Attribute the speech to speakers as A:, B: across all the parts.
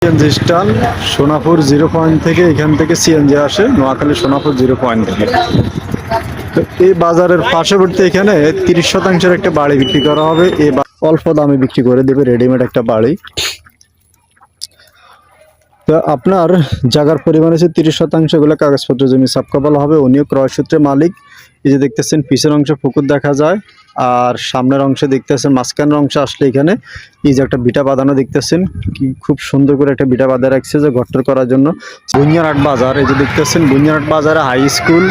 A: CNG stand Sonapur 0 point থেকে, এখান থেকে সিএনজি আসে নোয়াখালী সোনাপুর 0 পয়েন্ট থেকে। তো এই বাজারের পার্শ্ববর্তী এখানে 30% একটা বাড়ি বিক্রি করা হবে। অল্প দামে বিক্রি করে দেবে, রেডিমেড একটা বাড়ি। তো আপনার জায়গার পরিমাণ হচ্ছে 30%, এগুলো কাগজপত্র জমি সাবকাবাল হবে। উনিও ক্রয় সূত্রে মালিক। এই যে দেখতেছেন পিছনের অংশে পুকুর দেখা যায়, আর সামনের অংশে দেখতেছেন, মাঝখানের অংশে আসলে এখানে এই যে একটা বিটা বাঁধানো দেখতেছেন, কি খুব সুন্দর করে একটা বিটা বাঁধা রাখছে যে ঘরটার করার জন্য। বুনিয়ারহাট বাজার, এই যে দেখতেছেন বুনিয়ারহাট বাজারে হাই স্কুল,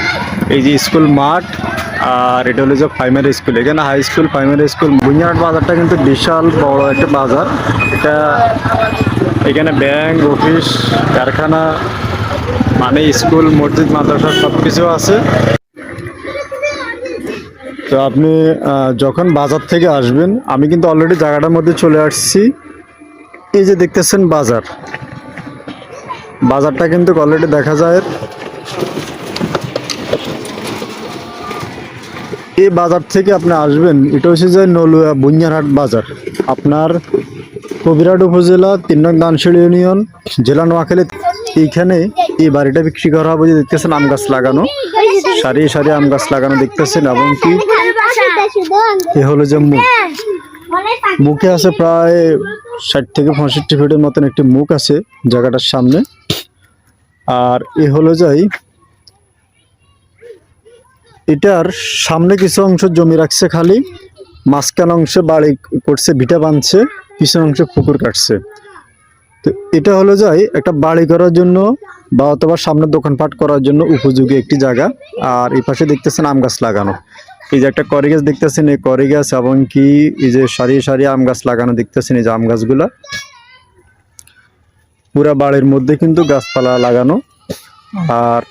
A: এই যে স্কুল মাঠ, আর এটা হলো যে প্রাইমারি স্কুল। এখানে হাই স্কুল, প্রাইমারি স্কুল। বুনিয়ারহাট বাজারটা কিন্তু বিশাল বড় একটা বাজার। এটা এখানে ব্যাংক, অফিস, কারখানা, মানে স্কুল, মসজিদ, মাদ্রাসা সব কিছু আছে। তো আপনি যখন বাজার থেকে আসবেন, আমি কিন্তু অলরেডি জায়গাটার মধ্যে চলে আসছি। এই যে দেখতেছেন বাজার, বাজারটা কিন্তু অলরেডি দেখা যায়। এই বাজার থেকে আপনি আসবেন, এটা হচ্ছে যে নলুয়া বুনিয়ারহাট বাজার। আপনার কবিরহাট উপজেলা, 3 নং দানশিড়ি ইউনিয়ন, জেলা নোয়াখালী। এইখানে এই বাড়িটা বিক্রি করা হবে। যে দেখতেছেন আম গাছ লাগানো, সারি সারি আম গাছ লাগানো দেখতেছেন। এবং কি এ হলো যে মুখে আছে প্রায় 60 থেকে 65 ফিটের মতন একটি মুখ আছে জায়গাটার সামনে। আর এ হলো যাই, এটার সামনে কিছু অংশ জমি রাখছে খালি, মাঝখান অংশে বাড়ি করছে, ভিটা বাঁধছে, পিছন অংশে পুকুর কাটছে। তো এটা হলো যাই একটা বাড়ি করার জন্য বা অথবা সামনে দোকানপাট করার জন্য উপযোগী একটি জায়গা। আর এই পাশে দেখতেছেন আম গাছ লাগানো, এই যে একটা করি গাছ দেখতেছেন, এই করি গাছ, এবং কি এই যে সারি সারি আম গাছ লাগানো দেখতেছেন, এই যে আম গাছগুলা পুরা বাড়ির মধ্যে কিন্তু গাছপালা লাগানো। আর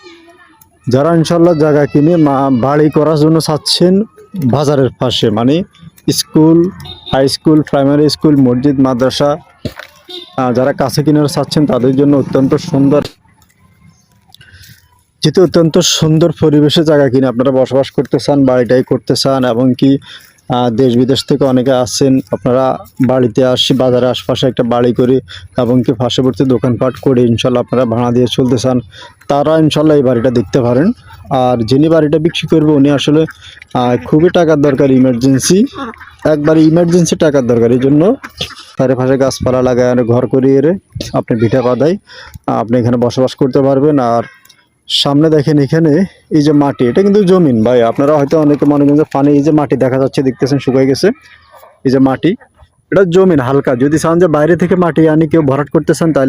A: যারা ইনশাল্লাহ জায়গা কিনে বাড়ি করার জন্য চাচ্ছেন বাজারের পাশে, মানে school, high school, primary school, মসজিদ, মাদ্রাসা, যারা কাছে কিনে চাচ্ছেন তাদের জন্য অত্যন্ত সুন্দর, যেহেতু অত্যন্ত সুন্দর পরিবেশে জায়গা কিনে আপনারা বসবাস করতে চান, বাড়িটাই করতে চান, এবং কি দেশ বিদেশ থেকে অনেকে আসছেন, আপনারা বাড়িতে আসি বাজারে আশপাশে একটা বাড়ি করে এবং কি পার্শ্ববর্তী দোকানপাট করে ইনশাল্লাহ আপনারা ভাড়া দিয়ে চলতে চান, তারা ইনশাল্লাহ এই বাড়িটা দেখতে পারেন। আর যিনি বাড়িটা বিক্রি করবে উনি আসলে খুবই টাকার দরকার, ইমার্জেন্সি, একবারে ইমার্জেন্সি টাকার দরকার। এই জন্য চারিপাশে গাছপালা লাগায় ঘর করিয়ে আপনি ভিটা বাঁধাই আপনি এখানে বসবাস করতে পারবেন। আর সামনে দেখেন এখানে এই যে মাটি, এটা কিন্তু জমিন ভাই, আপনারা হয়তো অনেকে মনে করেন যে পানি, এই যে মাটি দেখা যাচ্ছে দেখতেছেন শুকিয়ে গেছে, এই যে মাটি, এটা জমিন হালকা। যদি চান যে বাইরে থেকে মাটি আনি কেউ ভরাট করতে চান তাহলে